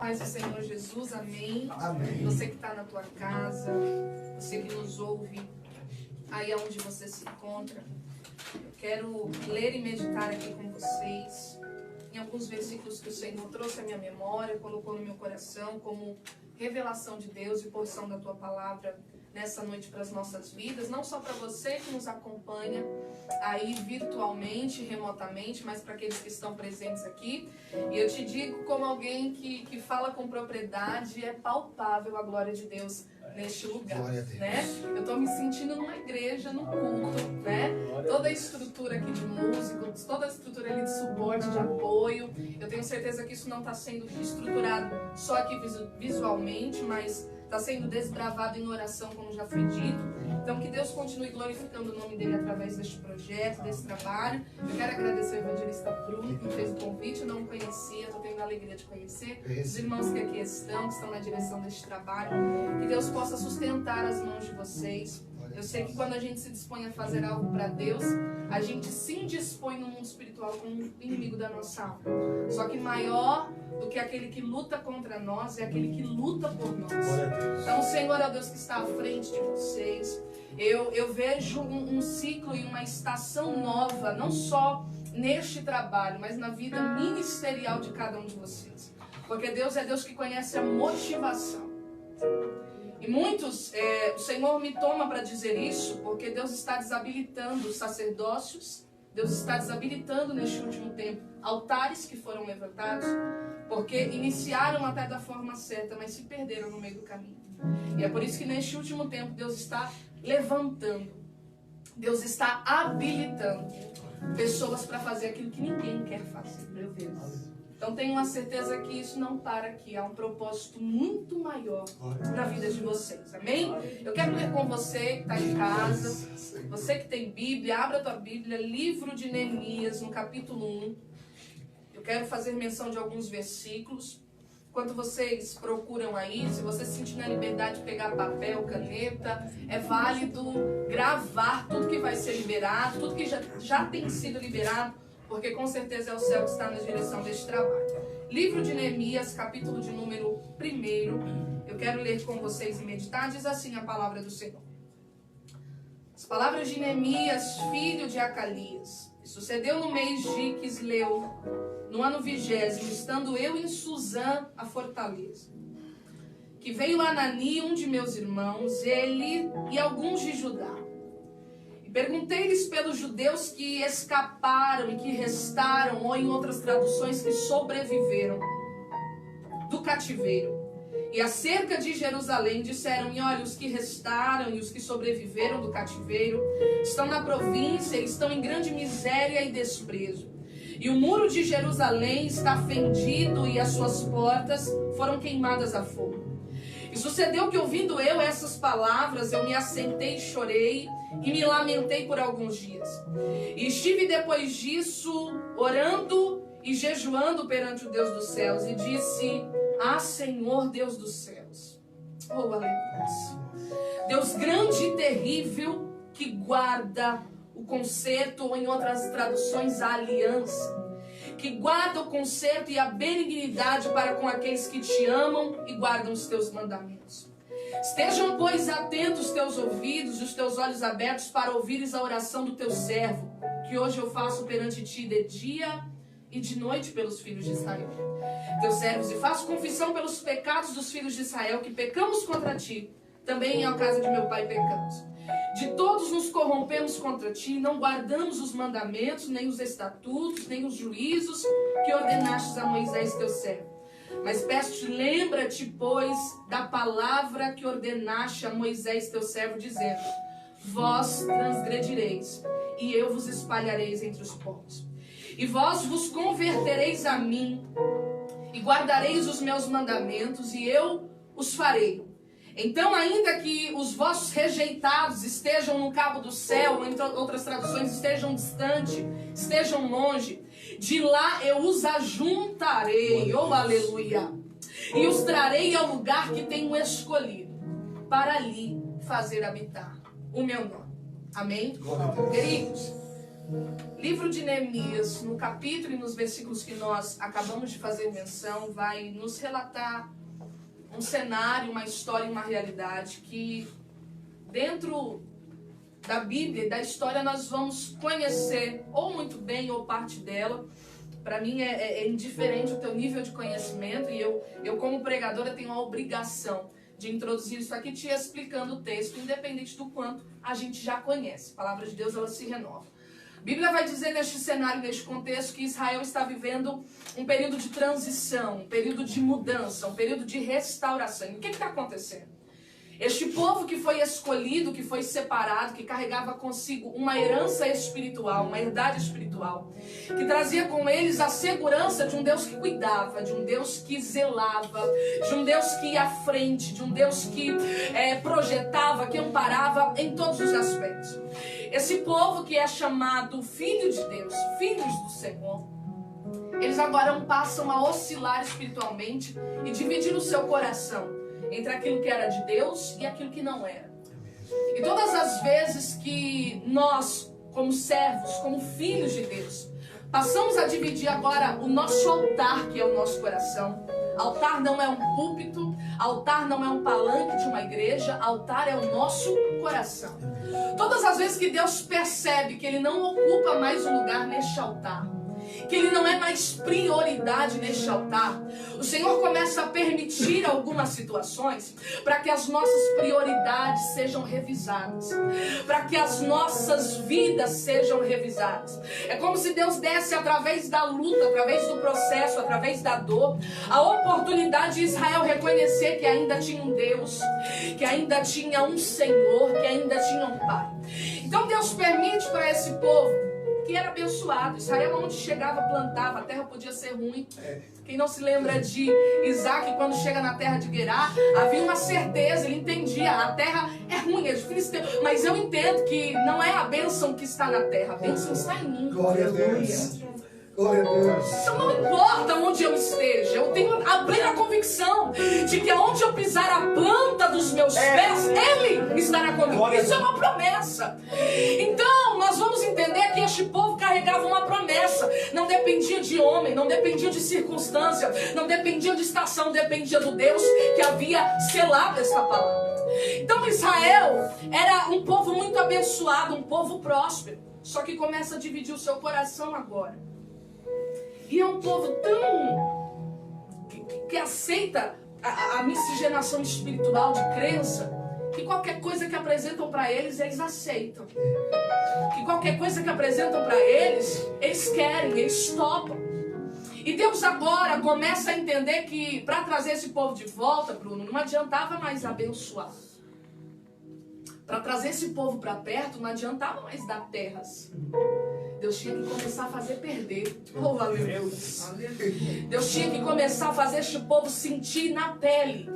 Paz do Senhor Jesus, amém. Amém. Você que está na tua casa, você que nos ouve, aí onde você se encontra, eu quero ler e meditar aqui com vocês em alguns versículos que o Senhor trouxe à minha memória, colocou no meu coração como revelação de Deus e porção da tua palavra nessa noite para as nossas vidas, não só para você que nos acompanha aí virtualmente, remotamente, mas para aqueles que estão presentes aqui. E eu te digo como alguém que fala com propriedade, é palpável a glória de Deus neste lugar, né? Eu estou me sentindo numa igreja, no culto, né? Toda a estrutura aqui de músicos, toda a estrutura ali de suporte, de apoio. Eu tenho certeza que isso não está sendo estruturado só aqui visualmente, mas está sendo desbravado em oração, como já foi dito. Então, que Deus continue glorificando o nome dele através deste projeto, desse trabalho. Eu quero agradecer ao evangelista Bruno, que me fez o convite. Eu não o conhecia, estou tendo a alegria de conhecer. Os irmãos que aqui estão, que estão na direção deste trabalho. Que Deus possa sustentar as mãos de vocês. Eu sei que quando a gente se dispõe a fazer algo para Deus, a gente se indispõe no mundo espiritual como um inimigo da nossa alma. Só que maior do que aquele que luta contra nós é aquele que luta por nós. Então o Senhor é o Deus que está à frente de vocês. Eu vejo um ciclo e uma estação nova, não só neste trabalho, mas na vida ministerial de cada um de vocês. Porque Deus é Deus que conhece a motivação. E muitos, o Senhor me toma para dizer isso, porque Deus está desabilitando os sacerdócios, Deus está desabilitando neste último tempo altares que foram levantados, porque iniciaram até da forma certa, mas se perderam no meio do caminho. E é por isso que neste último tempo Deus está levantando, Deus está habilitando pessoas para fazer aquilo que ninguém quer fazer. Meu Deus. Então tenho a certeza que isso não para aqui. Há um propósito muito maior na vida de vocês. Amém? Eu quero ler com você que está em casa. Você que tem Bíblia, abra a tua Bíblia. Livro de Neemias, no capítulo 1. Eu quero fazer menção de alguns versículos. Enquanto vocês procuram aí, se você se sentir na liberdade de pegar papel, caneta, é válido gravar tudo que vai ser liberado, tudo que já tem sido liberado, porque com certeza é o céu que está na direção deste trabalho. Livro de Neemias, capítulo de número 1. Eu quero ler com vocês e meditar. Diz assim a palavra do Senhor. As palavras de Neemias, filho de Acalias. Sucedeu no mês de Quisleu, no ano 20º, estando eu em Suzã, a fortaleza, que veio Anani, um de meus irmãos, ele e alguns de Judá. Perguntei-lhes pelos judeus que escaparam e que restaram, ou em outras traduções, que sobreviveram do cativeiro. E acerca de Jerusalém disseram-me, olha, os que restaram e os que sobreviveram do cativeiro estão na província, estão em grande miséria e desprezo. E o muro de Jerusalém está fendido e as suas portas foram queimadas a fogo. E sucedeu que, ouvindo eu essas palavras, eu me assentei e chorei e me lamentei por alguns dias. E estive depois disso orando e jejuando perante o Deus dos céus. E disse, Senhor Deus dos céus, oh aleluia, Deus grande e terrível, que guarda o concerto, ou em outras traduções a aliança, que guarda o conserto e a benignidade para com aqueles que te amam e guardam os teus mandamentos. Estejam, pois, atentos os teus ouvidos e os teus olhos abertos para ouvires a oração do teu servo, que hoje eu faço perante ti de dia e de noite pelos filhos de Israel. Teus servos, e faço confissão pelos pecados dos filhos de Israel, que pecamos contra ti, também a casa de meu pai pecamos. De todos nos corrompemos contra ti, não guardamos os mandamentos, nem os estatutos, nem os juízos que ordenastes a Moisés teu servo. Mas peço-te, lembra-te, pois, da palavra que ordenaste a Moisés teu servo, dizendo, vós transgredireis, e eu vos espalhareis entre os povos. E vós vos convertereis a mim, e guardareis os meus mandamentos, e eu os farei. Então, ainda que os vossos rejeitados estejam no cabo do céu, ou em outras traduções, estejam distante, estejam longe, de lá eu os ajuntarei, oh aleluia, e os trarei ao lugar que tenho escolhido, para ali fazer habitar o meu nome. Amém? Queridos, Livro de Neemias, no capítulo e nos versículos que nós acabamos de fazer menção, vai nos relatar um cenário, uma história e uma realidade que dentro da Bíblia e da história nós vamos conhecer ou muito bem ou parte dela. Para mim é indiferente o teu nível de conhecimento, e eu como pregadora tenho a obrigação de introduzir isso aqui te explicando o texto, independente do quanto a gente já conhece. A palavra de Deus, ela se renova. A Bíblia vai dizer neste cenário, neste contexto, que Israel está vivendo um período de transição, um período de mudança, um período de restauração. E o que está acontecendo? Este povo que foi escolhido, que foi separado, que carregava consigo uma herança espiritual, uma herdade espiritual, que trazia com eles a segurança de um Deus que cuidava, de um Deus que zelava, de um Deus que ia à frente, de um Deus que projetava, que amparava em todos os aspectos. Esse povo que é chamado filho de Deus, filhos do Senhor, eles agora passam a oscilar espiritualmente e dividir o seu coração entre aquilo que era de Deus e aquilo que não era. E todas as vezes que nós, como servos, como filhos de Deus, passamos a dividir agora o nosso altar, que é o nosso coração. Altar não é um púlpito, altar não é um palanque de uma igreja, altar é o nosso coração. Todas as vezes que Deus percebe que Ele não ocupa mais um lugar neste altar, que Ele não é mais prioridade neste altar, o Senhor começa a permitir algumas situações para que as nossas prioridades sejam revisadas, para que as nossas vidas sejam revisadas. É como se Deus desse através da luta, através do processo, através da dor, a oportunidade de Israel reconhecer que ainda tinha um Deus, que ainda tinha um Senhor, que ainda tinha um Pai. Então Deus permite para esse povo que era abençoado. Israel, onde chegava, plantava. A terra podia ser ruim. Quem não se lembra de Isaac, quando chega na terra de Gerar, havia uma certeza, ele entendia, a terra é ruim, é difícil, mas eu entendo que não é a bênção que está na terra, a bênção está em mim. Glória a Deus. Glória a Deus. Então não importa onde eu esteja, eu tenho a plena convicção de que aonde eu pisar a planta dos meus pés, Ele estará comigo. Isso é uma promessa. Então nós vamos entender que este povo carregava uma promessa. Não dependia de homem, não dependia de circunstância, não dependia de estação, dependia do Deus que havia selado essa palavra. Então Israel era um povo muito abençoado, um povo próspero, só que começa a dividir o seu coração agora. E é um povo tão que aceita a miscigenação espiritual de crença, que qualquer coisa que apresentam para eles, eles aceitam. Que qualquer coisa que apresentam para eles, eles querem, eles topam. E Deus agora começa a entender que para trazer esse povo de volta, Bruno, não adiantava mais abençoar. Para trazer esse povo para perto, não adiantava mais dar terras. Deus tinha que começar a fazer perder. Oh, aleluia. Deus tinha que começar a fazer este povo sentir na pele.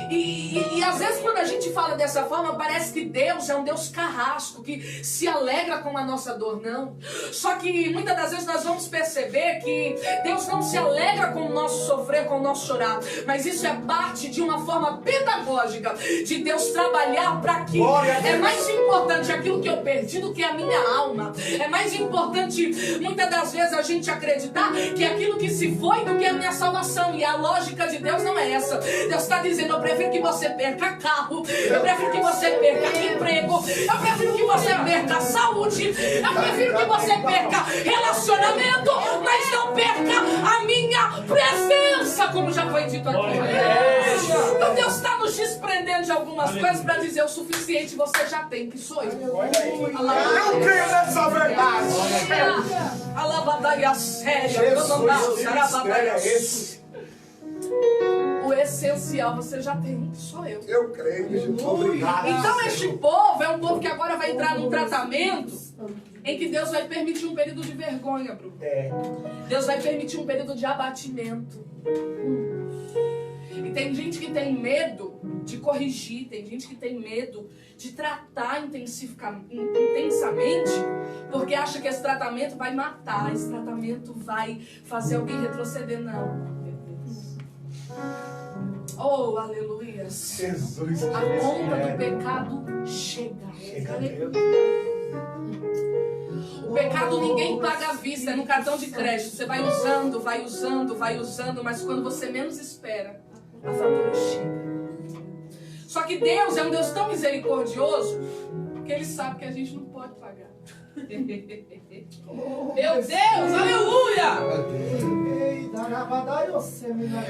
E às vezes quando a gente fala dessa forma, parece que Deus é um Deus carrasco, que se alegra com a nossa dor. Não. Só que muitas das vezes nós vamos perceber que Deus não se alegra com o nosso sofrer, com o nosso chorar. Mas isso é parte de uma forma pedagógica de Deus trabalhar para que é mais importante aquilo que eu perdi do que a minha alma. É mais importante, muitas das vezes, a gente acreditar que aquilo que se foi do que a minha salvação. E a lógica de Deus não é essa. Deus está dizendo, eu prefiro que você perca carro, eu prefiro que você perca emprego, eu prefiro que você perca saúde, eu prefiro que você perca relacionamento, mas não perca a minha presença, como já foi dito aqui. Então Deus está nos desprendendo de algumas coisas para dizer o suficiente você já tem, que sou eu. Eu creio nessa verdade. Alabadaia séria, o essencial você já tem, sou eu. Eu creio. Obrigado. Então este povo é um povo que agora vai entrar num tratamento em que Deus vai permitir um período de vergonha, Bruno. Deus vai permitir um período de abatimento. E tem gente que tem medo de corrigir, tem gente que tem medo de tratar intensamente, porque acha que esse tratamento vai matar, esse tratamento vai fazer alguém retroceder. Não. Oh, aleluia. Jesus. A conta do pecado chega. O pecado ninguém paga à vista, é no cartão de crédito. Você vai usando, vai usando, vai usando, mas quando você menos espera, a fatura chega. Só que Deus é um Deus tão misericordioso que Ele sabe que a gente não pode pagar. Meu Deus, aleluia!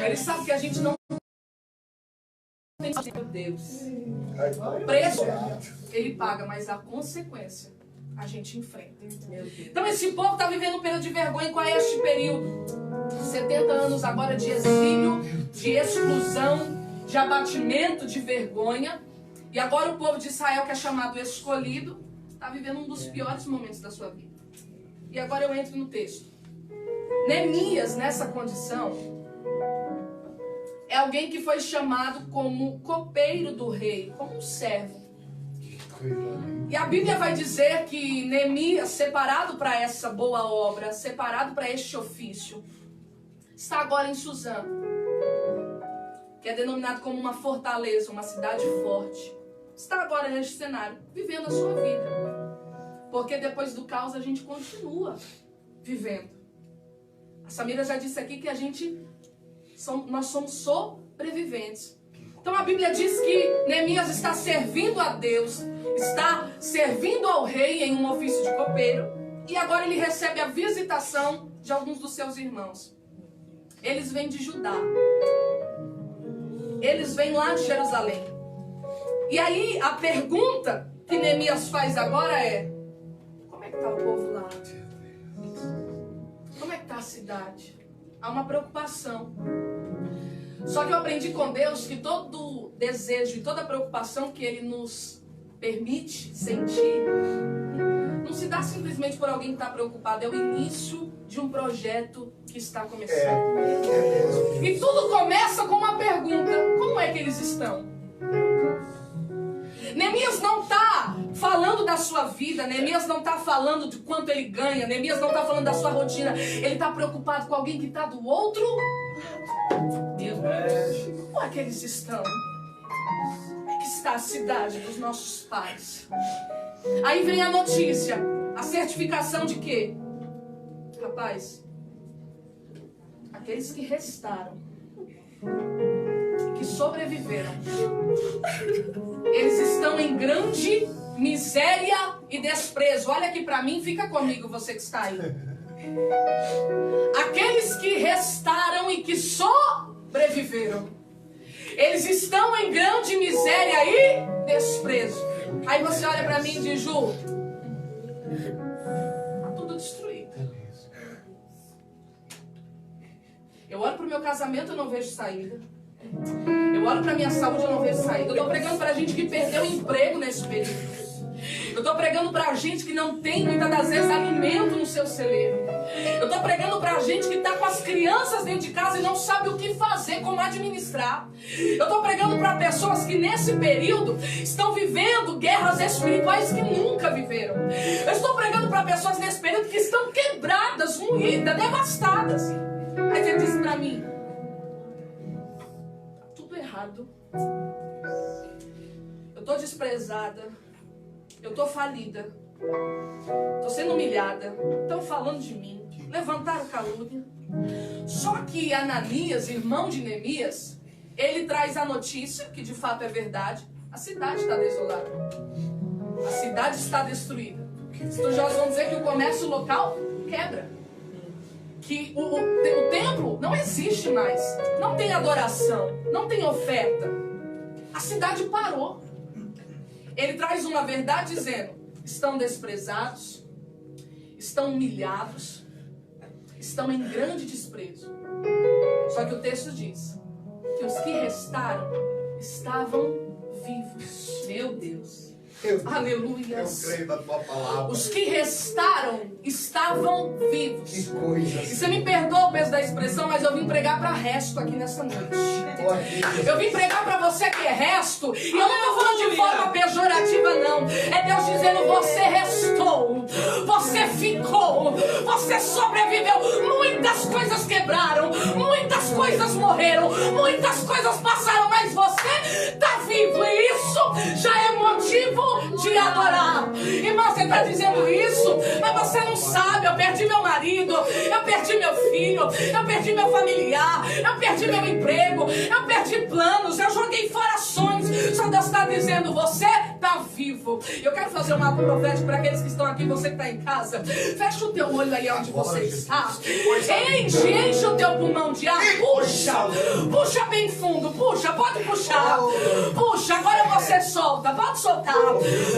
Ele sabe que a gente não tem. Meu Deus. O preço Ele paga, mas a consequência a gente enfrenta. Então esse povo está vivendo um período de vergonha. Qual é este período? 70 anos agora de exílio, de exclusão, de abatimento, de vergonha. E agora o povo de Israel, que é chamado escolhido, está vivendo um dos piores momentos da sua vida. E agora eu entro no texto. Neemias, nessa condição, é alguém que foi chamado como copeiro do rei, como um servo. E a Bíblia vai dizer que Neemias, separado para essa boa obra, separado para este ofício, está agora em Suzã, que é denominado como uma fortaleza, uma cidade forte. Está agora neste cenário, vivendo a sua vida. Porque depois do caos a gente continua vivendo. A Samira já disse aqui que nós somos sobreviventes. Então a Bíblia diz que Neemias está servindo a Deus, está servindo ao rei em um ofício de copeiro, e agora ele recebe a visitação de alguns dos seus irmãos. Eles vêm de Judá. Eles vêm lá de Jerusalém. E aí a pergunta que Neemias faz agora é: como é que está o povo lá? Como é que está a cidade? Há uma preocupação. Só que eu aprendi com Deus que todo desejo e toda preocupação que Ele nos permite sentir não se dá simplesmente por alguém que está preocupado. É o início de um projeto que está começando. E tudo começa com uma pergunta: como é que eles estão? Neemias não está falando da sua vida, Neemias não está falando de quanto ele ganha, Neemias não está falando da sua rotina. Ele está preocupado com alguém que está do outro lado. Meu Deus, como é que eles estão? Como é que está a cidade dos nossos pais? Aí vem a notícia, a certificação de quê? Rapaz, aqueles que restaram, que sobreviveram, eles estão em grande miséria e desprezo. Olha aqui pra mim, fica comigo, você que está aí. Aqueles que restaram e que sobreviveram, eles estão em grande miséria e desprezo. Aí você olha pra mim e diz: Ju, tá tudo destruído. Eu olho pro meu casamento, eu não vejo saída. Eu olho pra minha saúde, eu não vejo saída. Eu tô pregando pra gente que perdeu o emprego nesse período. Eu tô pregando pra gente que não tem, muitas das vezes, alimento no seu celeiro. Eu tô pregando pra gente que tá com as crianças dentro de casa e não sabe o que fazer, como administrar. Eu tô pregando pra pessoas que nesse período estão vivendo guerras espirituais que nunca viveram. Eu estou pregando pra pessoas nesse período que estão quebradas, moídas, devastadas. Aí você diz pra mim: tá tudo errado. Eu tô desprezada. Eu tô falida. Tô sendo humilhada. Estão falando de mim. Levantaram calúnia. Só que Ananias, irmão de Neemias, ele traz a notícia, que de fato é verdade: a cidade está desolada. A cidade está destruída. Estudiosos vão dizer que o comércio local quebra. Que o templo não existe mais. Não tem adoração. Não tem oferta. A cidade parou. Ele traz uma verdade dizendo: estão desprezados, estão humilhados, estão em grande desprezo. Só que o texto diz que os que restaram estavam vivos. Meu Deus. Aleluia. Eu creio na tua palavra. Os que restaram estavam vivos. Que coisa. E você me perdoa o peso da expressão, mas eu vim pregar para resto aqui nessa noite. Eu vim pregar para você que é resto. E eu não estou falando de forma pejorativa, não. É Deus dizendo: você restou, você ficou, você sobreviveu. Muitas coisas quebraram, muitas coisas morreram, muitas coisas passaram, mas você está vivo. E isso já é motivo vivo de adorar. Irmão, você está dizendo isso, mas você não sabe. Eu perdi meu marido, eu perdi meu filho, eu perdi meu familiar, eu perdi meu emprego, eu perdi planos, eu joguei fora sonhos. Só Deus está dizendo, você está vivo. Eu quero fazer uma profética para aqueles que estão aqui, você que está em casa. Fecha o teu olho aí onde você está. Enche o teu pulmão de ar. Puxa bem fundo, puxa, pode puxar. Puxa, agora você solta, pode soltar.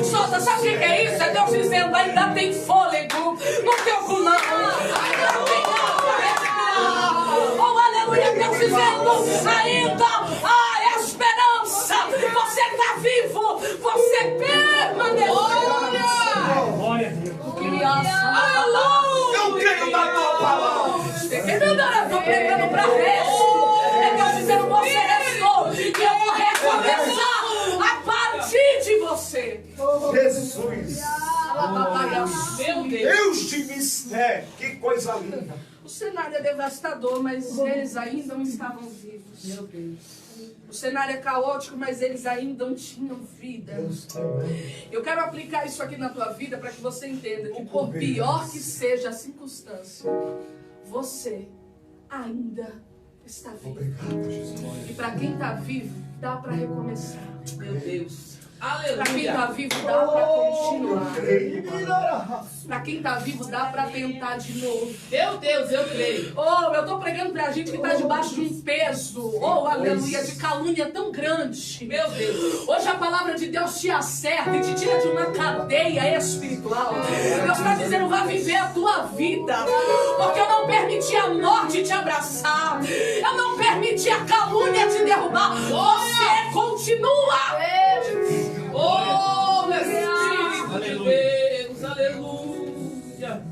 Solta, sabe o que é isso? É Deus dizendo, ainda tem fôlego no teu pulmão. Ainda tem ar para respirar. Oh, aleluia, Deus dizendo, ainda há esperança. Você está vivo, você permaneceu. Glória a Deus. Eu creio na tua palavra. Estou pregando para o resto. É Deus dizendo, você restou. E eu vou recomeçar a partir de você. Jesus. Meu Deus. Deus de mistério. Que coisa linda. O cenário é devastador, mas eles ainda não estavam vivos. Meu Deus. O cenário é caótico, mas eles ainda não tinham vida. Eu quero aplicar isso aqui na tua vida para que você entenda que por pior que seja a circunstância, você ainda está vivo. Obrigado, Jesus. E para quem está vivo, dá para recomeçar. Meu Deus. Para quem está vivo, dá para continuar. Creio. Para quem está vivo, dá para tentar de novo. Meu Deus, eu creio. Oh, eu estou pregando para a gente que está debaixo de um peso, oh, aleluia, de calúnia tão grande. Meu Deus. Hoje a palavra de Deus te acerta e te tira de uma cadeia espiritual. Deus está dizendo, vá viver a tua vida, porque eu não permiti a morte te abraçar, eu não permiti a calúnia te derrubar. Você continua. Oh, meu Espírito de Deus, aleluia.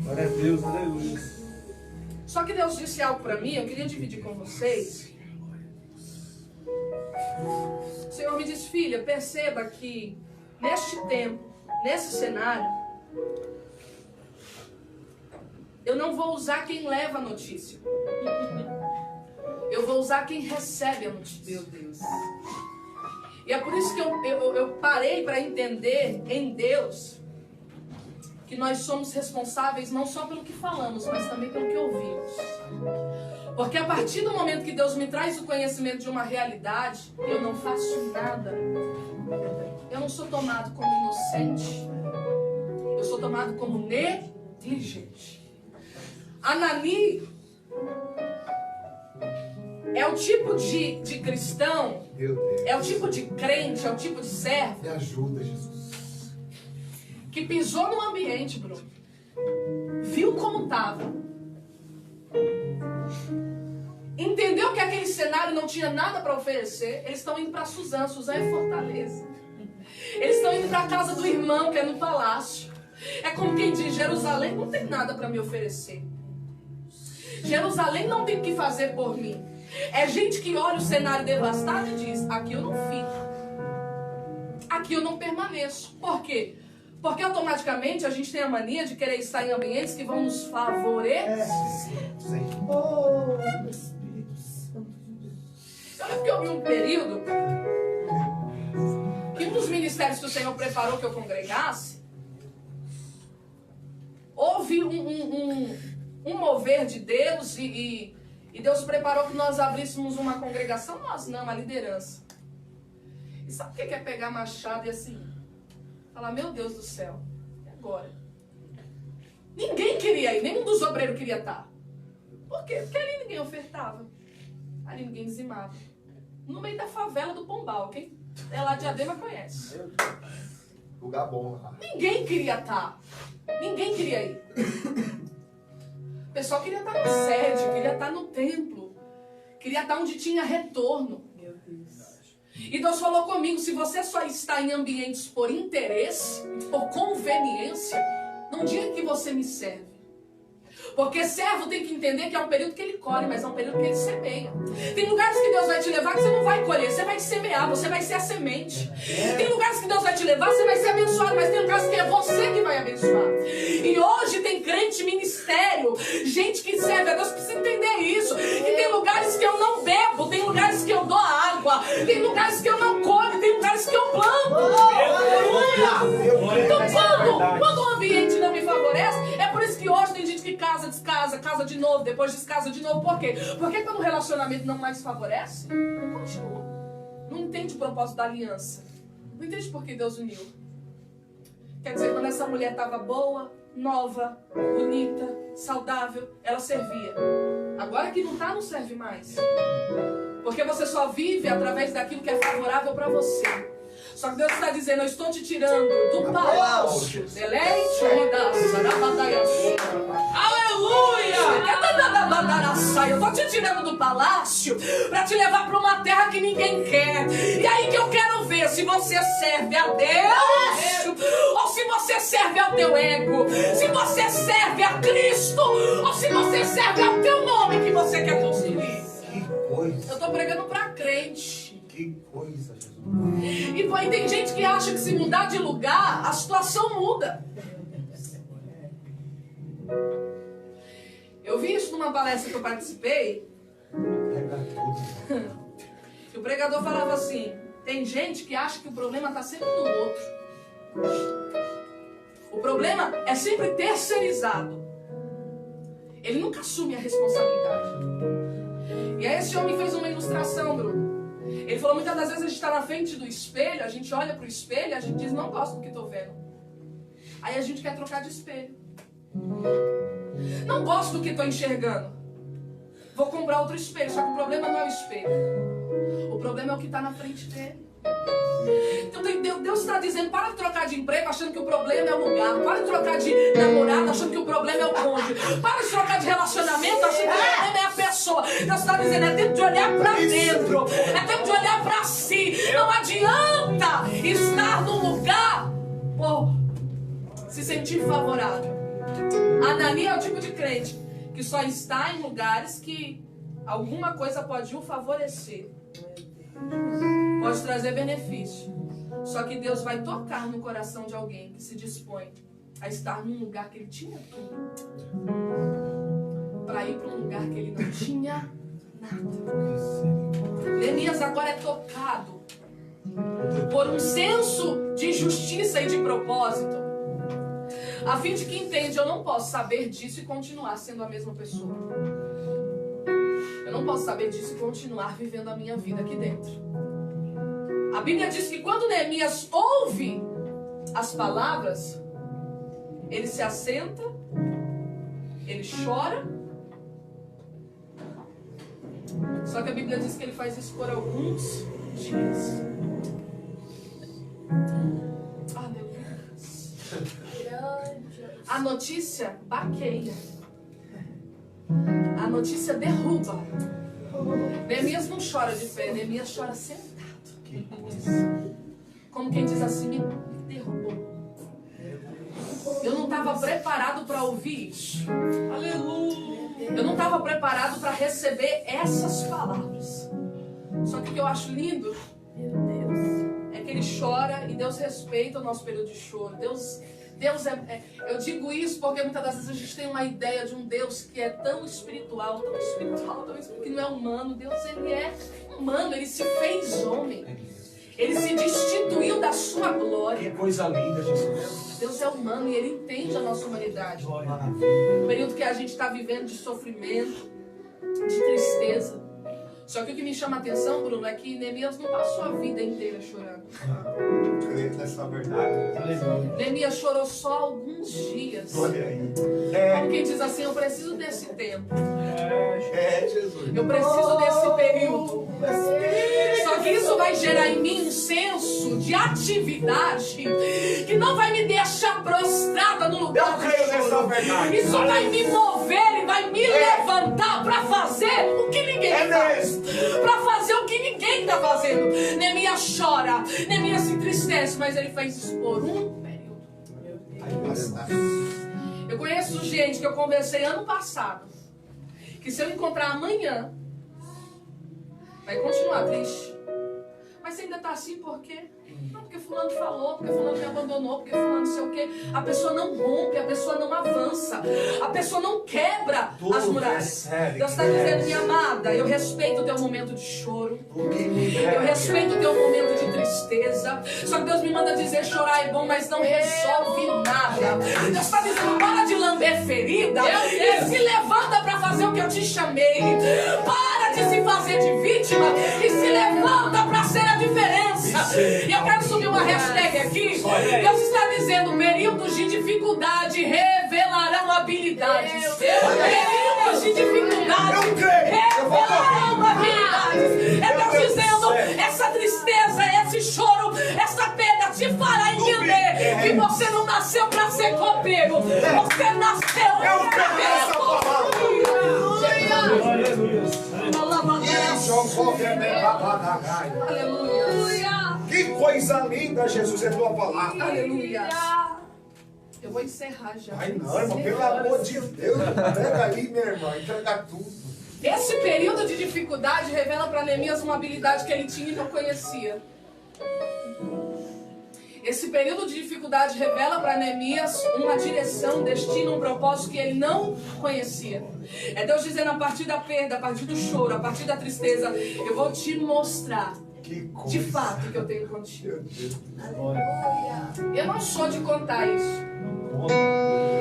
Glória a Deus, aleluia. Só que Deus disse algo para mim, eu queria dividir com vocês. O Senhor me disse, filha, perceba que neste tempo, nesse cenário, eu não vou usar quem leva a notícia. Eu vou usar quem recebe a notícia. Meu Deus. E é por isso que eu parei para entender em Deus que nós somos responsáveis não só pelo que falamos, mas também pelo que ouvimos. Porque a partir do momento que Deus me traz o conhecimento de uma realidade, eu não faço nada. Eu não sou tomado como inocente. Eu sou tomado como negligente. Anani é o tipo de cristão, Meu Deus. é o tipo de crente, é o tipo de servo Me ajuda, Jesus. que pisou no ambiente, Bruno, viu como estava, entendeu que aquele cenário não tinha nada para oferecer. Eles estão indo para Suzã. Suzã é Fortaleza. Eles estão indo para a casa do irmão, que é no palácio. É como quem diz, Jerusalém não tem nada para me oferecer. Jerusalém não tem o que fazer por mim. É gente que olha o cenário devastado e diz, aqui eu não fico. Aqui eu não permaneço. Por quê? Porque automaticamente a gente tem a mania de querer estar em ambientes que vão nos favorecer. Oh, Eu lembro que eu vi um período que um dos ministérios que o Senhor preparou que eu congregasse, houve um mover de Deus e Deus preparou que nós abríssemos uma congregação, nós não, a liderança. E sabe o que é pegar machado e assim, falar, meu Deus do céu, e agora? Ninguém queria ir, nenhum dos obreiros queria estar. Por quê? Porque ali ninguém ofertava, ali ninguém dizimava. No meio da favela do Pombal, quem é lá de Adema conhece. lugar bom lá. Ninguém queria estar, ninguém queria ir. O pessoal queria estar na sede, queria estar no templo, queria estar onde tinha retorno. Meu Deus. E Deus falou comigo, se você só está em ambientes por interesse, por conveniência, não diga que você me serve. Porque servo tem que entender que é um período que ele colhe, mas é um período que ele semeia. Tem lugares que Deus vai te levar que você não vai colher, você vai semear, você vai ser a semente. Tem lugares que Deus vai te levar, você vai ser abençoado, mas tem lugares que é você que vai abençoar. E hoje tem crente, ministério, gente que serve a Deus, precisa entender isso. E tem lugares que eu não bebo, tem lugares que eu dou água, tem lugares que eu não colho, tem lugares que eu planto. casa de novo, depois descasa de novo. Por quê? Porque quando o relacionamento não mais favorece, não continua. Não entende o propósito da aliança. Não entende por que Deus uniu. Quer dizer, quando essa mulher estava boa, nova, bonita, saudável, ela servia. Agora que não está, não serve mais. Porque você só vive através daquilo que é favorável para você. Só que Deus está dizendo, eu estou te tirando do palácio. Deleite, aleluia! Eu estou te tirando do palácio para te levar para uma terra que ninguém quer. E aí que eu quero ver se você serve a Deus ou se você serve ao teu ego. Se você serve a Cristo ou se você serve ao teu nome que você quer construir. Que coisa. Eu estou pregando para crente. Que coisa, Jesus. E pô, tem gente que acha que se mudar de lugar, a situação muda. Eu vi isso numa palestra que eu participei. E o pregador falava assim, tem gente que acha que o problema está sempre no outro. O problema é sempre terceirizado. Ele nunca assume a responsabilidade. E aí esse homem fez uma ilustração, Bruno. Ele falou, muitas das vezes a gente está na frente do espelho, a gente olha para o espelho e a gente diz, não gosto do que estou vendo. Aí a gente quer trocar de espelho. Não gosto do que estou enxergando. Vou comprar outro espelho, só que o problema não é o espelho. O problema é o que está na frente dele. Então Deus está dizendo, para de trocar de emprego achando que o problema é o lugar. Para de trocar de namorado achando que o problema é o cônjuge. Para de trocar de relacionamento achando que o problema é a pessoa. Deus está dizendo, é tempo de olhar para dentro. É tempo de olhar para si. Não adianta estar num lugar por se sentir favorável. Anania é o tipo de crente que só está em lugares que alguma coisa pode o favorecer. Pode trazer benefício. Só que Deus vai tocar no coração de alguém que se dispõe a estar num lugar que ele tinha tudo, para ir para um lugar que ele não tinha nada. Neemias agora é tocado por um senso de justiça e de propósito, a fim de que entende, eu não posso saber disso e continuar sendo a mesma pessoa. Eu não posso saber disso e continuar vivendo a minha vida aqui dentro. A Bíblia diz que quando Neemias ouve as palavras, ele se assenta, ele chora. Só que a Bíblia diz que ele faz isso por alguns dias. Aleluia. A notícia baqueia. A notícia derruba. Neemias não chora de fé, Neemias chora sentado. Como quem diz assim, me derrubou. Eu não estava preparado para ouvir isso. Aleluia. Eu não estava preparado para receber essas palavras. Só que o que eu acho lindo, é que ele chora e Deus respeita o nosso período de choro. Deus eu digo isso porque muitas das vezes a gente tem uma ideia de um Deus que é tão espiritual, que não é humano. Deus, ele é humano, ele se fez homem. Ele se destituiu da sua glória. Que coisa linda, Jesus. Deus é humano e ele entende a nossa humanidade. O período que a gente está vivendo de sofrimento, de tristeza. Só que o que me chama a atenção, Bruno, é que Neemias não passou a vida inteira chorando. Creio nessa verdade. Neemias chorou só alguns dias. Olha aí. Como quem diz assim, eu preciso desse tempo. Jesus. Eu preciso desse período. Só que isso vai gerar em mim um senso de atividade que não vai me deixar prostrada no lugar. Eu creio nessa verdade. Isso vai me mover e vai me levantar para fazer o que ninguém faz. Para fazer o que ninguém está fazendo. Neemias chora, Neemias se entristece, mas ele faz isso por um período. Eu conheço gente que eu conversei ano passado, que se eu encontrar amanhã, vai continuar triste. Mas Mas você ainda está assim por quê? Não, porque fulano falou, porque fulano me abandonou, porque fulano não sei o quê. A pessoa não rompe, a pessoa não avança, a pessoa não quebra as muralhas. Deus está dizendo, minha amada, eu respeito o teu momento de choro, eu respeito o teu momento de tristeza. Só que Deus me manda dizer, chorar é bom, mas não resolve nada. Deus está dizendo, para de lamber ferida e se levanta para fazer o que eu te chamei. Para de se fazer de vítima e se levanta para ser a diferença. E eu quero subir uma hashtag aqui. Deus está dizendo, períodos de dificuldade revelarão habilidades. Períodos de dificuldade revelarão habilidades. É Deus dizendo, essa tristeza, esse choro, essa perda te fará entender que você não nasceu para ser copeiro. Você nasceu para ser Aleluia. Que coisa linda, Jesus, é tua palavra. Aleluia. Eu vou encerrar já. Ai, não, irmão, pelo amor de Deus. Pega aí, minha irmã, entrega tudo. Esse período de dificuldade revela para Neemias uma habilidade que ele tinha e não conhecia. Esse período de dificuldade revela para Neemias uma direção, um destino, um propósito que ele não conhecia. É Deus dizendo, a partir da perda, a partir do choro, a partir da tristeza, eu vou te mostrar de fato o que eu tenho contigo. Eu não sou de contar isso.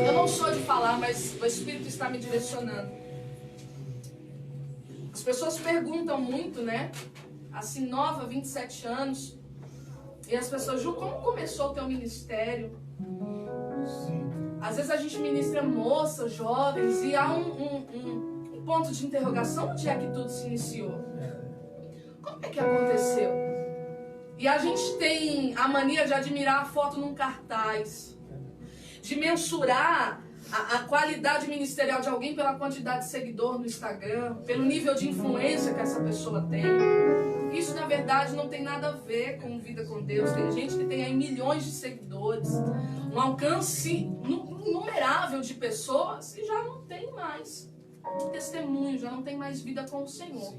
Eu não sou de falar, mas o Espírito está me direcionando. As pessoas perguntam muito, né? Assim, nova, 27 anos. E as pessoas, Ju, como começou o teu ministério? Às vezes a gente ministra moças, jovens, e há um ponto de interrogação. Onde é que tudo se iniciou? Como é que aconteceu? E a gente tem a mania de admirar a foto num cartaz, de mensurar a qualidade ministerial de alguém pela quantidade de seguidor no Instagram, pelo nível de influência que essa pessoa tem. Isso, na verdade, não tem nada a ver com vida com Deus. Tem gente que tem aí milhões de seguidores, um alcance inumerável de pessoas e já não tem mais testemunho, já não tem mais vida com o Senhor.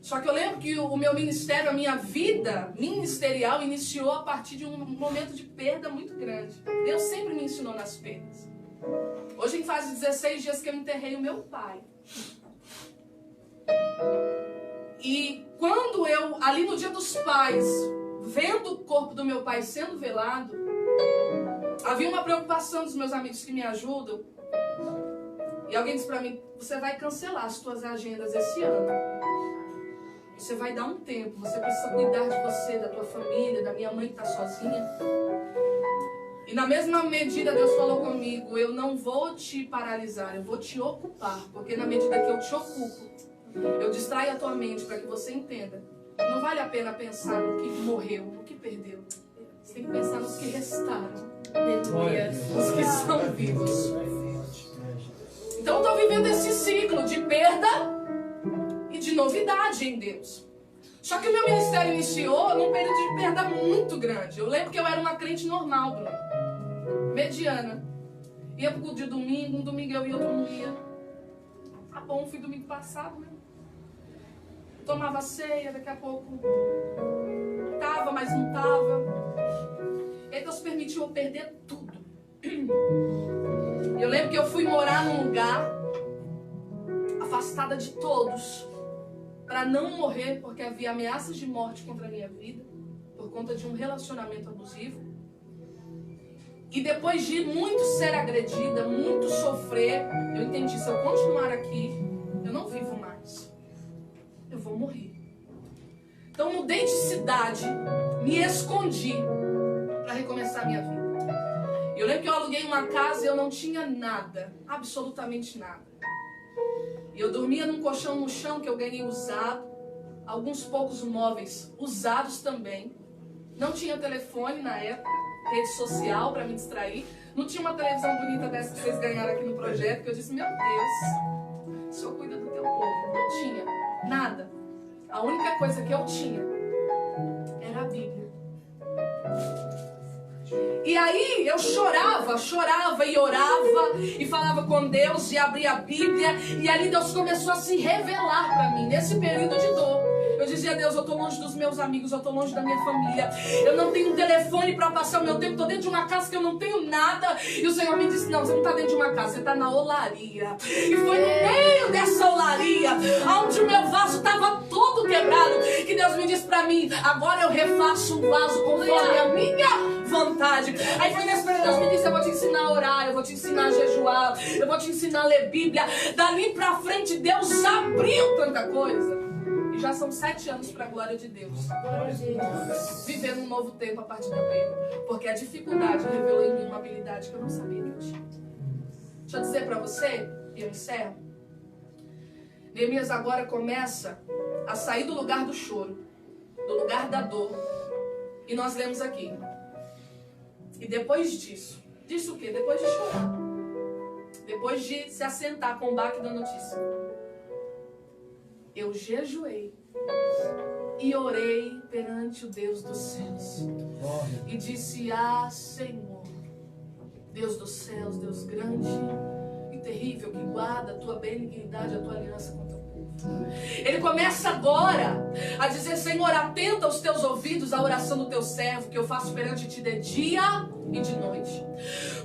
Só que eu lembro que o meu ministério, a minha vida ministerial iniciou a partir de um momento de perda muito grande. Deus sempre me ensinou nas perdas. Hoje faz 16 dias que eu enterrei o meu pai. E quando eu, ali no dia dos pais, vendo o corpo do meu pai sendo velado, havia uma preocupação dos meus amigos que me ajudam. E alguém disse pra mim, você vai cancelar as tuas agendas esse ano. Você vai dar um tempo, você precisa cuidar de você, da tua família, da minha mãe que está sozinha. E na mesma medida Deus falou comigo, eu não vou te paralisar, eu vou te ocupar. Porque na medida que eu te ocupo, eu distraio a tua mente para que você entenda. Não vale a pena pensar no que morreu, no que perdeu. Você tem que pensar nos que restaram. Os que são vivos. Então eu estou vivendo esse ciclo de perda e de novidade em Deus. Só que o meu ministério iniciou num período de perda muito grande. Eu lembro que eu era uma crente normal, Bruno. Mediana. Ia pro culto de domingo, um domingo eu ia, outro não ia. Tá bom, fui domingo passado, né? Tomava ceia, daqui a pouco tava, mas não tava. E aí Deus permitiu eu perder tudo. Eu lembro que eu fui morar num lugar afastada de todos, para não morrer, porque havia ameaças de morte contra a minha vida, por conta de um relacionamento abusivo. E depois de muito ser agredida, muito sofrer, eu entendi, se eu continuar aqui, eu não vivo mais. Eu vou morrer. Então mudei de cidade, me escondi para recomeçar a minha vida. Eu lembro que eu aluguei uma casa e eu não tinha nada, absolutamente nada. E eu dormia num colchão no chão que eu ganhei usado, alguns poucos móveis usados também. Não tinha telefone na época, rede social para me distrair. Não tinha uma televisão bonita dessa que vocês ganharam aqui no projeto, que eu disse, meu Deus, o Senhor cuida do teu povo. Não tinha nada. A única coisa que eu tinha era a Bíblia. E aí eu chorava e orava e falava com Deus e abria a Bíblia. E ali Deus começou a se revelar para mim nesse período de dor. Eu dizia: Deus, eu estou longe dos meus amigos, eu estou longe da minha família. Eu não tenho um telefone para passar o meu tempo. Estou dentro de uma casa que eu não tenho nada. E o Senhor me disse: não, você não está dentro de uma casa, você está na olaria. E foi no meio dessa olaria, onde o meu vaso estava todo quebrado, que Deus me disse para mim: agora eu refaço um vaso conforme a minha vontade. Aí foi nesse período, Deus me disse: eu vou te ensinar a orar, eu vou te ensinar a jejuar, eu vou te ensinar a ler Bíblia. Dali pra frente Deus abriu tanta coisa. E já são 7 anos para a glória de Deus. Vivendo um novo tempo a partir da perda. Porque a dificuldade revelou em mim uma habilidade que eu não sabia que eu tinha. Deixa eu dizer para você, e eu encerro. Neemias agora começa a sair do lugar do choro, do lugar da dor. E nós lemos aqui: e depois disso, disso o quê? Depois de chorar, depois de se assentar com o baque da notícia, eu jejuei e orei perante o Deus dos céus. E disse: ah, Senhor, Deus dos céus, Deus grande e terrível, que guarda a tua benignidade, a tua aliança com o teu povo. Ele começa agora a dizer: Senhor, atenta aos teus ouvidos à oração do teu servo, que eu faço perante ti de dia e de noite.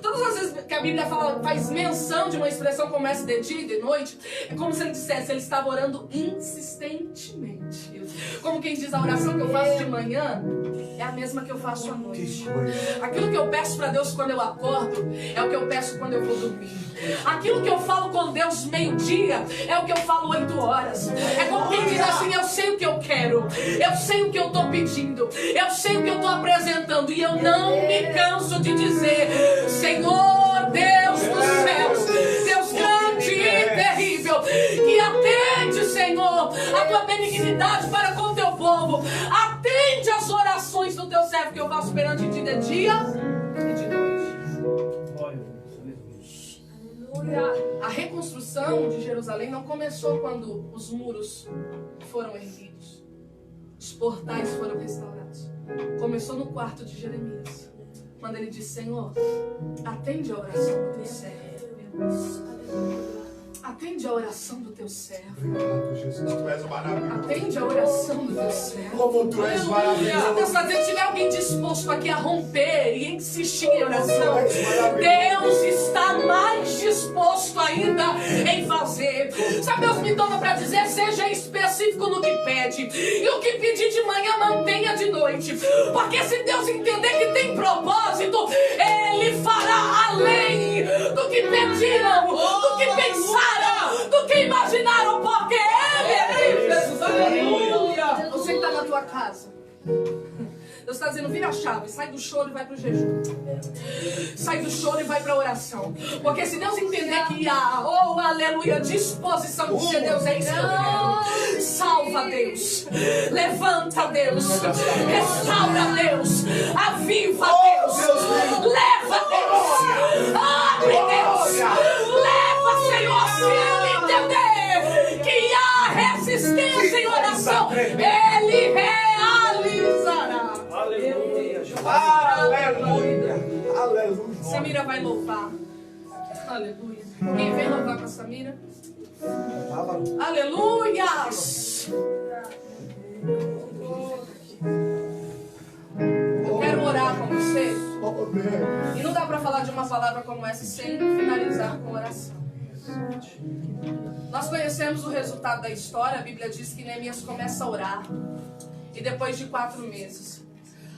Todas as vezes que a Bíblia faz menção de uma expressão como essa, de dia e de noite, é como se ele dissesse: ele estava orando insistentemente. Como quem diz: a oração que eu faço de manhã é a mesma que eu faço à noite. Aquilo que eu peço para Deus quando eu acordo é o que eu peço quando eu vou dormir. Aquilo que eu falo com Deus meio-dia é o que eu falo 8 horas. É como quem diz assim: eu sei o que eu quero, eu sei o que eu estou pedindo, eu sei o que eu estou apresentando, e eu não me canso de dizer: Senhor, Deus dos céus, Deus grande e terrível, que atende, Senhor, a tua benignidade para com o teu povo. Atende as orações do teu servo, que eu faço perante ti de dia e de noite. A reconstrução de Jerusalém não começou quando os muros foram erguidos, os portais foram restaurados. Começou no quarto de Jeremias, quando ele disse: Senhor, atende a oração do teu servo. Atende a oração do teu servo. Obrigado, Jesus, tu és maravilhoso. Atende a oração do teu servo. Como tu és maravilhoso. Deus está dizendo: se tiver alguém disposto aqui a romper e insistir em oração, Deus está mais disposto ainda em fazer. Sabe, Deus me toma para dizer: seja específico no que pede, e o que pedir de manhã mantenha de noite. Porque se Deus entender que tem propósito, Ele fará além do que pediram, do que pensaram, do que imaginaram, porque Ele é Jesus. Aleluia. Você que está na tua casa, Deus está dizendo: vira a chave, sai do choro e vai para o jejum. Sai do choro e vai para a oração. Porque se Deus entender que há, oh aleluia, disposição de ser Deus, é isso que eu quero. Salva, Deus. Levanta, Deus. Restaura, Deus. Aviva, Deus. Leva, Deus. Abre, Deus. Leva, Senhor, se Ele entender que há resistência em oração, Ele realizará. Aleluia. Aleluia. Aleluia. Samira vai louvar. Aleluia. Quem vem louvar com a Samira? Aleluias. Eu quero orar com você. E não dá para falar de uma palavra como essa sem finalizar com oração. Nós conhecemos o resultado da história. A Bíblia diz que Neemias começa a orar. E depois de 4 meses,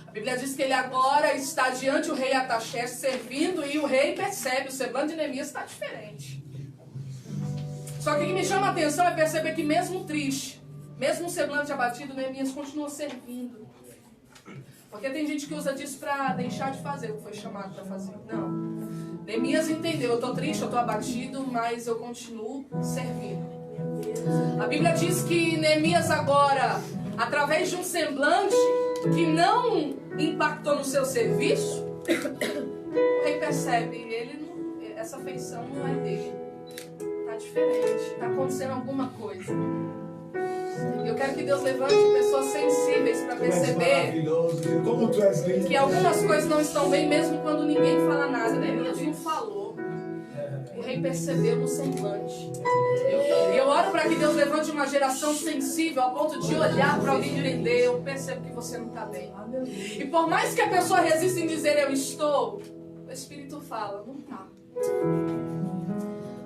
a Bíblia diz que ele agora está diante do rei Artaxerxes servindo. E o rei percebe: o semblante de Neemias está diferente. Só que o que me chama a atenção é perceber que mesmo triste, mesmo o semblante abatido, Neemias continua servindo. Porque tem gente que usa disso para deixar de fazer o que foi chamado para fazer. Não. Neemias entendeu: eu estou triste, eu estou abatido, mas eu continuo servindo. A Bíblia diz que Neemias agora, através de um semblante que não impactou no seu serviço, o rei percebe: essa feição não é dele. Está diferente, está acontecendo alguma coisa. Eu quero que Deus levante pessoas sensíveis para perceber Como tu és lindo. que algumas coisas não estão bem mesmo quando ninguém fala nada. Deus não falou. O rei percebeu no semblante. E eu oro para que Deus levante uma geração sensível ao ponto de olhar para alguém e entender. Eu percebo que você não está bem. E por mais que a pessoa resista em dizer eu estou, o Espírito fala, não está.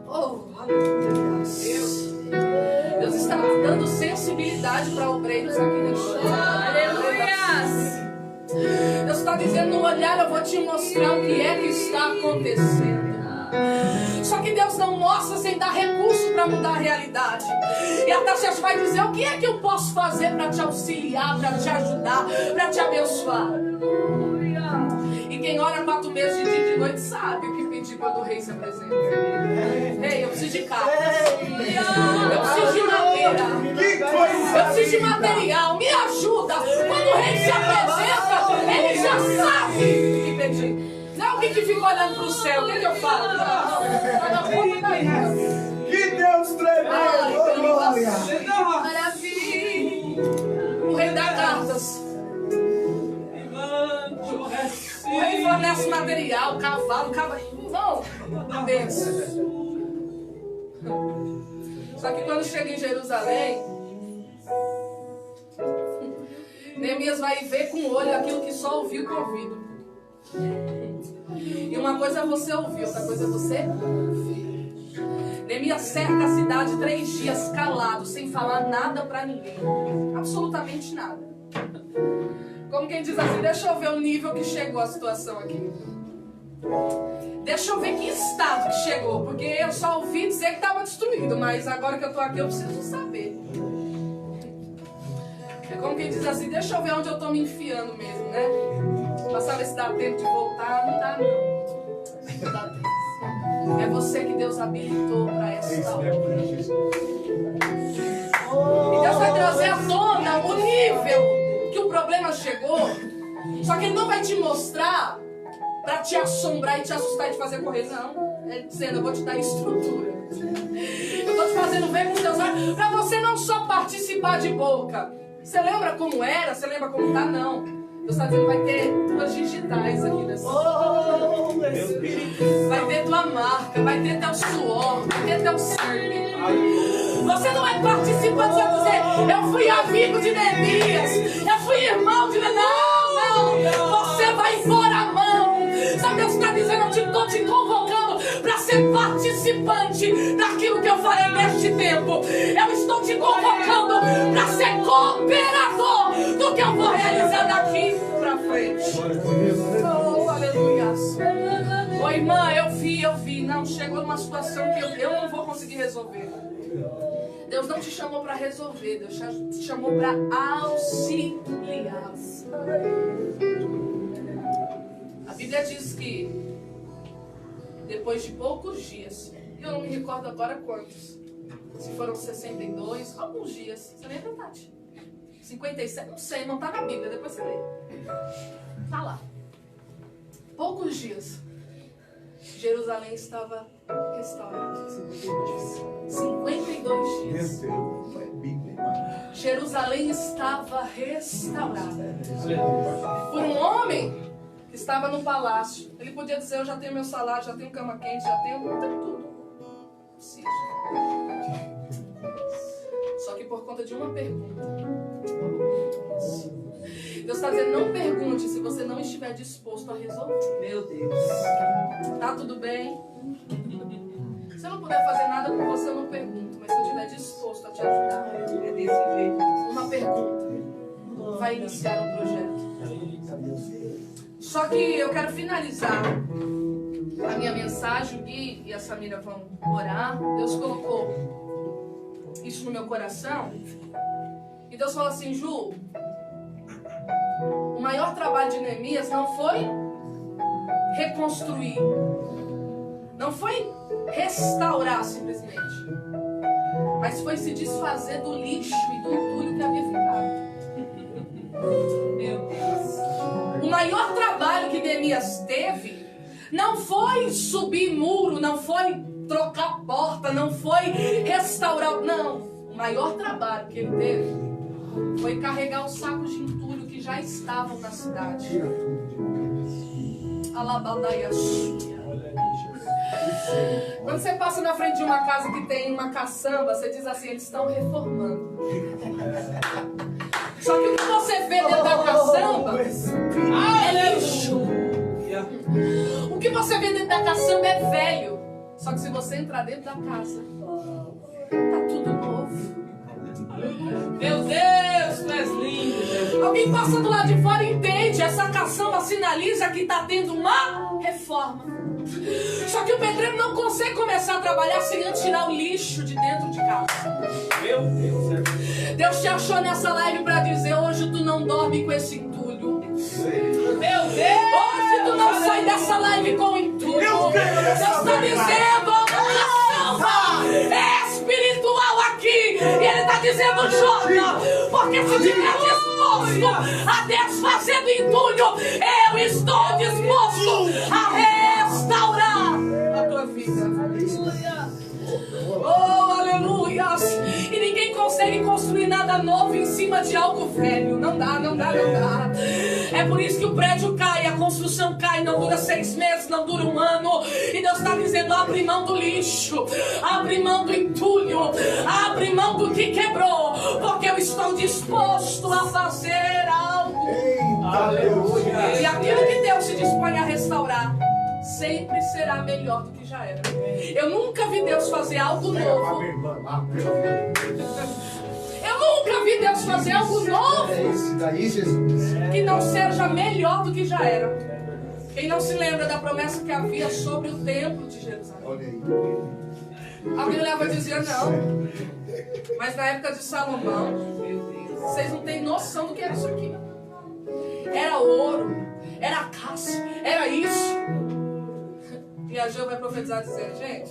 Oh, aleluia. Deus está dando sensibilidade para obreiros aqui neste lugar. Aleluia. Deus está dizendo, no olhar eu vou te mostrar o que é que está acontecendo. Só que Deus não mostra sem dar recurso para mudar a realidade. E a Tássia vai dizer, o que é que eu posso fazer para te auxiliar, para te ajudar, para te abençoar? E quem ora 4 meses de dia e de noite sabe o que pedir quando o rei se apresenta. Ei, eu preciso de cartas. Eu preciso de madeira. Eu preciso de material. Me ajuda. Quando o rei se apresenta, ele já sabe o que pedir. Não é alguém que fica olhando para o céu. O que é que eu falo? Que Deus tremendo. Glória. Maravilha. O rei dá cartas. O rei fornece material, cavalo. Não, a bênção. Só que quando chega em Jerusalém, Neemias vai ver com o olho aquilo que só ouviu com o ouvido. E uma coisa é você ouvir, outra coisa é você ouvir. Neemias cerca a cidade 3 dias calado, sem falar nada pra ninguém. Absolutamente nada. Como quem diz assim, deixa eu ver o nível que chegou a situação aqui. Deixa eu ver que estado que chegou, porque eu só ouvi dizer que estava destruído, mas agora que eu estou aqui eu preciso saber. É como quem diz assim, deixa eu ver onde eu estou me enfiando mesmo, né? Pra saber se dá tempo de voltar, não dá não. Não dá tempo. É você que Deus habilitou para essa hora. E Deus vai trazer à tona o nível que o problema chegou, só que Ele não vai te mostrar para te assombrar e te assustar e te fazer correr, não. Ele dizendo, eu vou te dar estrutura. Eu estou te fazendo ver com os teus olhos, para você não só participar de boca. Você lembra como era? Você lembra como tá? Não. Deus está dizendo, vai ter tuas digitais aqui nessa. Vai ter tua marca, vai ter teu suor, vai ter teu sangue. Você não vai participar, você vai dizer, eu fui amigo de Neemias, eu fui irmão de Neemias. Não, você vai impor a mão. Sabe, Deus está dizendo, eu estou te convocando para ser participante daquilo que eu farei neste tempo. Eu estou te convocando para ser cooperador do que eu vou realizar daqui para frente. Oh, aleluia. Ô irmã, eu vi. Não, chegou numa situação que eu não vou conseguir resolver. Deus não te chamou para resolver, Deus te chamou para auxiliar. A Bíblia diz que depois de poucos dias, eu não me recordo agora quantos, se foram 62, alguns dias, você lembra, Tati? 57, não sei, não está na Bíblia, depois você lê. Está lá. Poucos dias, Jerusalém estava restaurada. 52 dias. Jerusalém estava restaurada. Por um homem que estava no palácio. Ele podia dizer, eu já tenho meu salário, já tenho cama quente, já tenho tudo. Preciso. Só que por conta de uma pergunta. Deus está dizendo, não pergunte se você não estiver disposto a resolver. Meu Deus. Tá tudo bem? Se eu não puder fazer nada por você, eu não pergunto. Mas se eu estiver disposto a te ajudar, É desse jeito. uma pergunta vai iniciar um projeto. Só que eu quero finalizar a minha mensagem. O Gui e a Samira vão orar. Deus colocou isso no meu coração. E Deus falou assim, Ju, o maior trabalho de Neemias não foi reconstruir, não foi restaurar simplesmente, mas foi se desfazer do lixo e do entulho que havia ficado. Meu Deus. O maior trabalho que Neemias teve não foi subir muro, não foi trocar porta, não foi restaurar, não. O maior trabalho que ele teve foi carregar os sacos de entulho que já estavam na cidade. Tira tudo de mim. Alabadaiaxia. Quando você passa na frente de uma casa que tem uma caçamba, você diz assim, eles estão reformando. Só que o que você vê dentro da caçamba é lixo. O que você vê dentro da caçamba é velho. Só que se você entrar dentro da casa, tá tudo novo. Meu Deus, tu és lindo, Jesus. Alguém passa do lado de fora e entende. Essa caçamba sinaliza que está tendo uma reforma. Só que o pedreiro não consegue começar a trabalhar sem antes tirar o lixo de dentro de casa. Meu Deus, Deus te achou nessa live para dizer: hoje tu não dorme com esse entulho. Meu Deus. Hoje tu não sai dessa live com entulho. Deus está dizendo: é espiritual aqui. E Ele está dizendo: joga. Porque se tiver disposto a desfazer do entulho, eu estou disposto a restaurar a tua vida. Oh, aleluia! E ninguém consegue construir nada novo em cima de algo velho. Não dá, não dá, não dá. É por isso que o prédio cai, a construção cai, não dura 6 meses, não dura 1 ano. E Deus está dizendo: abre mão do lixo, abre mão do entulho, abre mão do que quebrou, porque eu estou disposto a fazer algo. Aleluia. E aquilo que Deus se dispõe a restaurar sempre será melhor do que já era. Eu nunca vi Deus fazer algo novo. Eu nunca vi Deus fazer algo novo É esse daí, Jesus. que não seja melhor do que já era. Quem não se lembra da promessa que havia sobre o templo de Jerusalém? Olha aí. Alguém leva a dizer não. Mas na época de Salomão, vocês não têm noção do que era isso aqui. Era ouro, era cássia, era isso. E a Geu vai profetizar dizendo: gente,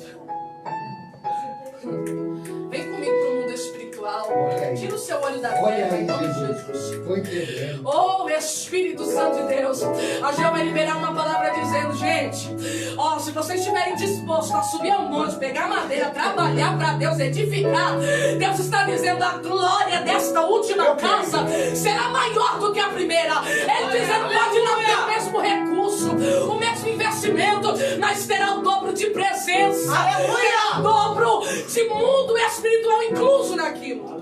vem comigo para o mundo espiritual. Tira o seu olho da terra em nome de Jesus. Foi entendendo. Oh, Espírito Santo de Deus. A Geu vai liberar uma palavra dizendo: gente, ó, se vocês estiverem dispostos a subir ao monte, pegar madeira, trabalhar para Deus, edificar, Deus está dizendo: a glória desta última casa será maior do que a primeira. Ele dizendo: pode não ter o mesmo recurso, o mesmo investimento, mas terá o dobro de presença, terá o dobro de mundo espiritual incluso naquilo.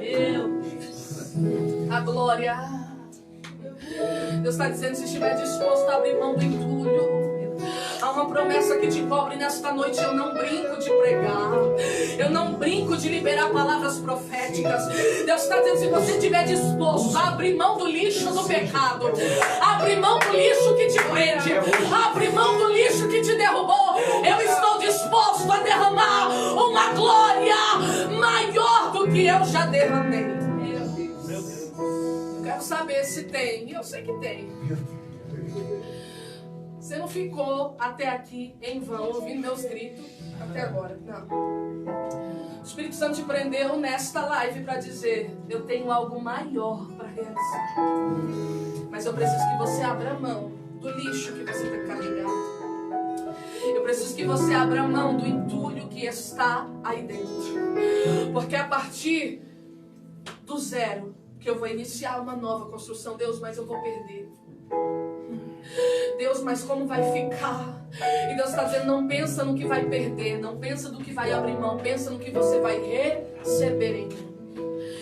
A glória. Deus está dizendo: se estiver disposto a abrir mão do entulho, há uma promessa que te cobre nesta noite. Eu não brinco de pregar, eu não brinco de liberar palavras proféticas. Deus está dizendo: se você estiver disposto a abrir mão do lixo do pecado, abrir mão do lixo que te prende, abrir mão do lixo que te derrubou, eu estou disposto a derramar uma glória maior do que eu já derramei. Eu quero saber se tem. Eu sei que tem. Você não ficou até aqui em vão ouvindo meus gritos até agora. Não. O Espírito Santo te prendeu nesta live para dizer: eu tenho algo maior para realizar. Mas eu preciso que você abra mão do lixo que você tem carregado. Eu preciso que você abra mão do entulho que está aí dentro. Porque a partir do zero que eu vou iniciar uma nova construção. Deus, mas eu vou perder. Deus, mas como vai ficar? E Deus está dizendo: não pensa no que vai perder, não pensa no que vai abrir mão, pensa no que você vai receber em mim.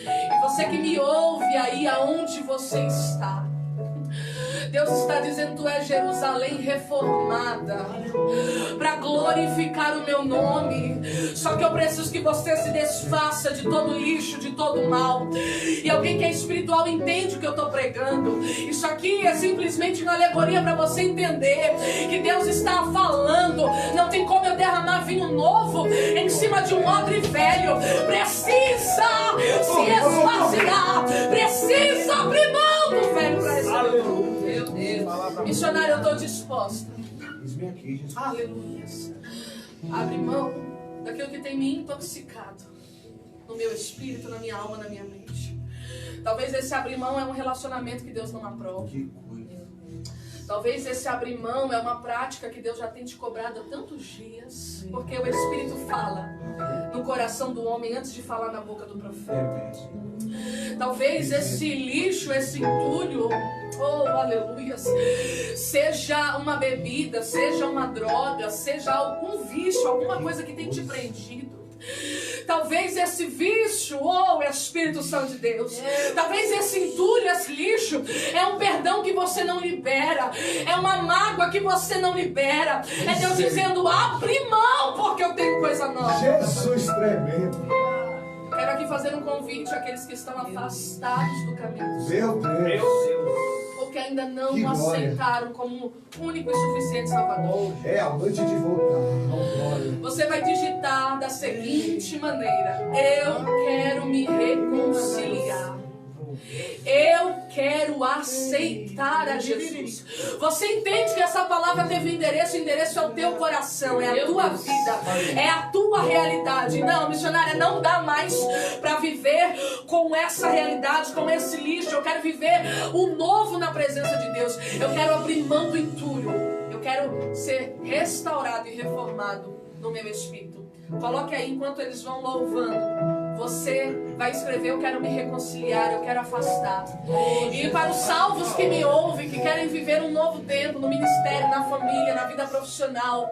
E você que me ouve aí aonde você está, Deus está dizendo: tu és Jerusalém reformada para glorificar o meu nome. Só que eu preciso que você se desfaça de todo lixo, de todo mal. E alguém que é espiritual entende o que eu estou pregando. Isso aqui é simplesmente uma alegoria para você entender que Deus está falando: não tem como eu derramar vinho novo em cima de um odre velho. Precisa se esvaziar, precisa abrir mão do velho para receber. Meu Deus, missionário, eu estou disposta. Aleluia. Abre mão daquilo que tem me intoxicado no meu espírito, na minha alma, na minha mente. Talvez esse abrir mão é um relacionamento que Deus não aprova. Talvez esse abrir mão é uma prática que Deus já tem te cobrado há tantos dias, porque o Espírito fala no coração do homem antes de falar na boca do profeta. Talvez esse lixo, esse entulho, oh aleluia, seja uma bebida, seja uma droga, seja algum vício, alguma coisa que tem te prendido. Talvez esse vício, oh Espírito Santo de Deus, talvez esse entulho, esse lixo é um perdão que você não libera, é uma mágoa que você não libera, é Deus dizendo: abre mão porque eu tenho coisa nova. Jesus tremendo. Quero aqui fazer um convite àqueles que estão afastados do caminho do Meu Senhor, Deus. ou que ainda não Que o glória. aceitaram como único e suficiente Salvador. É a noite de voltar. Oh, glória. Você vai digitar da seguinte maneira: eu quero me reconciliar. Eu quero aceitar a Jesus. Você entende que essa palavra teve endereço? O endereço é o teu coração, é a tua vida, é a tua realidade. Não, missionária, não dá mais para viver com essa realidade, com esse lixo. Eu quero viver o novo na presença de Deus. Eu quero abrir mão do entulho. Eu quero ser restaurado e reformado no meu espírito. Coloque aí, enquanto eles vão louvando, você vai escrever: eu quero me reconciliar, eu quero afastar. E para os salvos que me ouvem, que querem viver um novo tempo no ministério, na família, na vida profissional,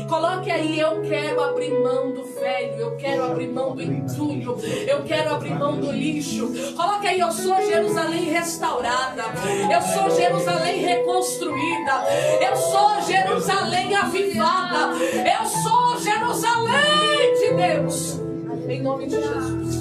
coloque aí: eu quero abrir mão do velho, eu quero abrir mão do entulho, eu quero abrir mão do lixo. Coloque aí: eu sou Jerusalém restaurada, eu sou Jerusalém reconstruída, eu sou Jerusalém avivada, eu sou Jerusalém de Deus. Em nome de Jesus.